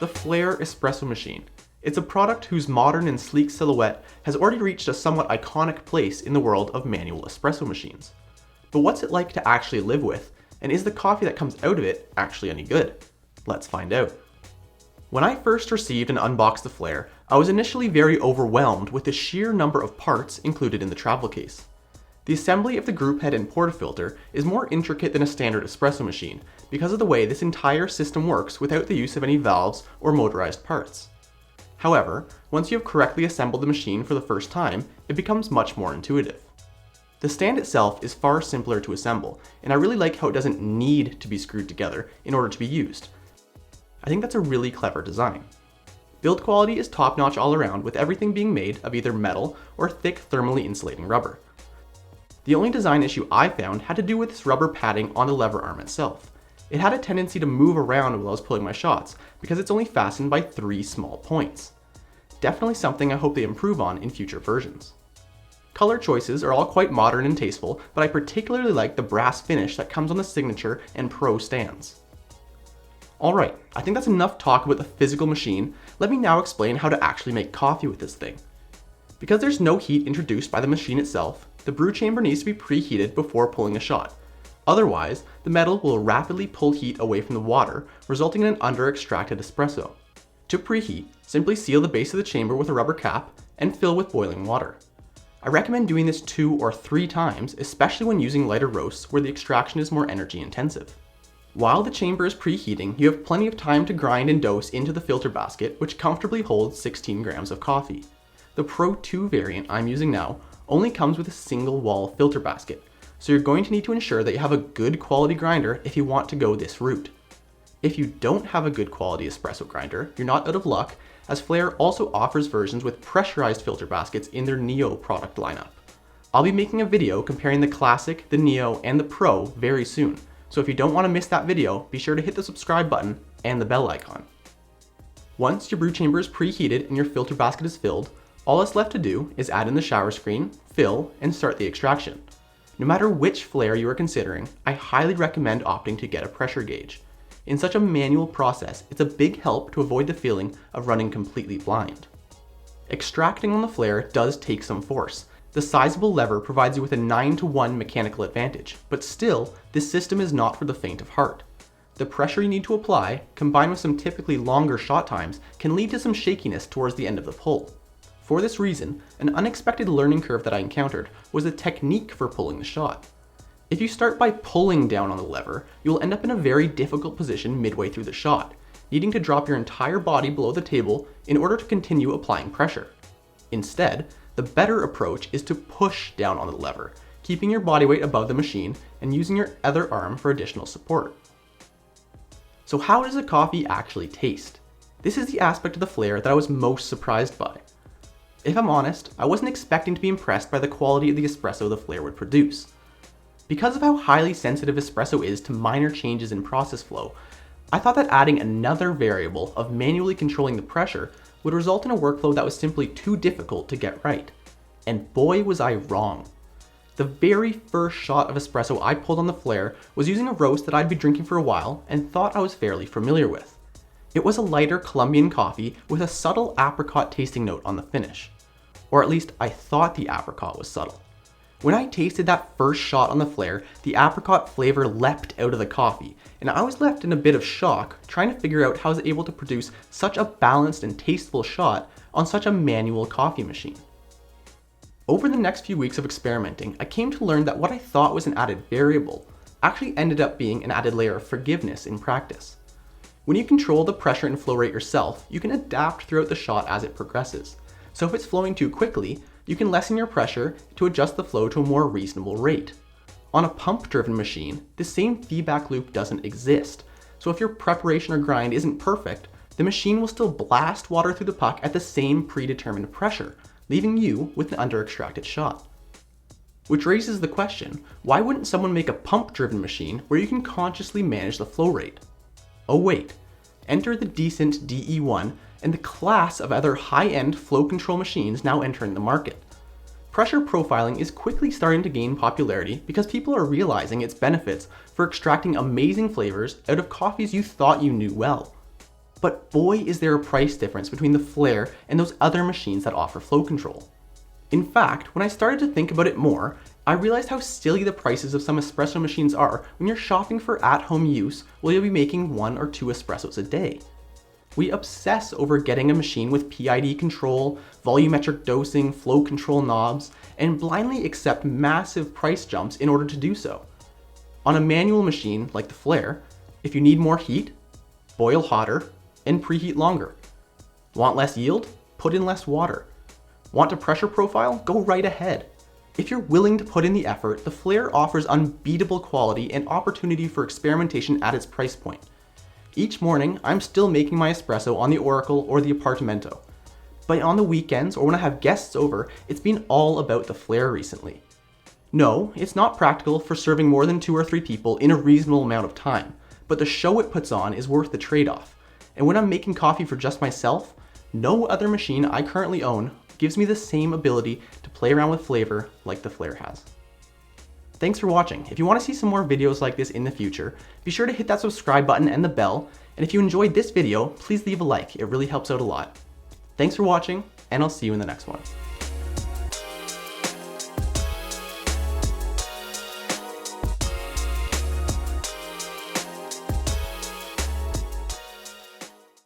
the Flair Espresso Machine. It's a product whose modern and sleek silhouette has already reached a somewhat iconic place in the world of manual espresso machines. But what's it like to actually live with, and is the coffee that comes out of it actually any good? Let's find out. When I first received and unboxed the Flair, I was initially very overwhelmed with the sheer number of parts included in the travel case. The assembly of the group head and portafilter is more intricate than a standard espresso machine because of the way this entire system works without the use of any valves or motorized parts. However, once you have correctly assembled the machine for the first time, it becomes much more intuitive. The stand itself is far simpler to assemble, and I really like how it doesn't need to be screwed together in order to be used. I think that's a really clever design. Build quality is top-notch all around, with everything being made of either metal or thick thermally insulating rubber. The only design issue I found had to do with this rubber padding on the lever arm itself. It had a tendency to move around while I was pulling my shots because it's only fastened by 3 small points. Definitely something I hope they improve on in future versions. Color choices are all quite modern and tasteful, but I particularly like the brass finish that comes on the Signature and Pro stands. Alright, I think that's enough talk about the physical machine. Let me now explain how to actually make coffee with this thing. Because there's no heat introduced by the machine itself, the brew chamber needs to be preheated before pulling a shot. Otherwise, the metal will rapidly pull heat away from the water, resulting in an under-extracted espresso. To preheat, simply seal the base of the chamber with a rubber cap and fill with boiling water. I recommend doing this 2 or 3 times, especially when using lighter roasts where the extraction is more energy intensive. While the chamber is preheating, you have plenty of time to grind and dose into the filter basket, which comfortably holds 16 grams of coffee. The Pro 2 variant I'm using now only comes with a single wall filter basket, so you're going to need to ensure that you have a good quality grinder if you want to go this route. If you don't have a good quality espresso grinder, you're not out of luck, as Flair also offers versions with pressurized filter baskets in their NEO product lineup. I'll be making a video comparing the Classic, the NEO, and the Pro very soon, so if you don't want to miss that video, be sure to hit the subscribe button and the bell icon. Once your brew chamber is preheated and your filter basket is filled, all that's left to do is add in the shower screen, fill, and start the extraction. No matter which Flair you are considering, I highly recommend opting to get a pressure gauge. In such a manual process, it's a big help to avoid the feeling of running completely blind. Extracting on the Flair does take some force. The sizable lever provides you with a 9-to-1 mechanical advantage, but still, this system is not for the faint of heart. The pressure you need to apply, combined with some typically longer shot times, can lead to some shakiness towards the end of the pull. For this reason, an unexpected learning curve that I encountered was the technique for pulling the shot. If you start by pulling down on the lever, you'll end up in a very difficult position midway through the shot, needing to drop your entire body below the table in order to continue applying pressure. Instead, the better approach is to push down on the lever, keeping your body weight above the machine and using your other arm for additional support. So how does the coffee actually taste? This is the aspect of the Flair that I was most surprised by. If I'm honest, I wasn't expecting to be impressed by the quality of the espresso the Flair would produce. Because of how highly sensitive espresso is to minor changes in process flow, I thought that adding another variable of manually controlling the pressure would result in a workflow that was simply too difficult to get right. And boy was I wrong. The very first shot of espresso I pulled on the Flair was using a roast that I'd been drinking for a while and thought I was fairly familiar with. It was a lighter Colombian coffee with a subtle apricot tasting note on the finish. Or at least I thought the apricot was subtle. When I tasted that first shot on the Flair, the apricot flavor leapt out of the coffee, and I was left in a bit of shock trying to figure out how I was able to produce such a balanced and tasteful shot on such a manual coffee machine. Over the next few weeks of experimenting, I came to learn that what I thought was an added variable actually ended up being an added layer of forgiveness in practice. When you control the pressure and flow rate yourself, you can adapt throughout the shot as it progresses. So if it's flowing too quickly, you can lessen your pressure to adjust the flow to a more reasonable rate. On a pump-driven machine, the same feedback loop doesn't exist, so if your preparation or grind isn't perfect, the machine will still blast water through the puck at the same predetermined pressure, leaving you with an under-extracted shot. Which raises the question, why wouldn't someone make a pump-driven machine where you can consciously manage the flow rate? Oh wait, enter the decent DE1 and the class of other high-end flow control machines now entering the market. Pressure profiling is quickly starting to gain popularity because people are realizing its benefits for extracting amazing flavors out of coffees you thought you knew well. But boy, is there a price difference between the Flair and those other machines that offer flow control. In fact, when I started to think about it more, I realized how silly the prices of some espresso machines are when you're shopping for at-home use while you'll be making 1 or 2 espressos a day. We obsess over getting a machine with PID control, volumetric dosing, flow control knobs, and blindly accept massive price jumps in order to do so. On a manual machine like the Flair, if you need more heat, boil hotter, and preheat longer. Want less yield? Put in less water. Want a pressure profile? Go right ahead. If you're willing to put in the effort, the Flair offers unbeatable quality and opportunity for experimentation at its price point. Each morning, I'm still making my espresso on the Oracle or the Apartamento. But on the weekends or when I have guests over, it's been all about the Flair recently. No, it's not practical for serving more than 2 or 3 people in a reasonable amount of time, but the show it puts on is worth the trade-off. And when I'm making coffee for just myself, no other machine I currently own gives me the same ability to play around with flavor like the Flair has. Thanks for watching. If you want to see some more videos like this in the future, be sure to hit that subscribe button and the bell, and if you enjoyed this video, please leave a like, it really helps out a lot. Thanks for watching, and I'll see you in the next one.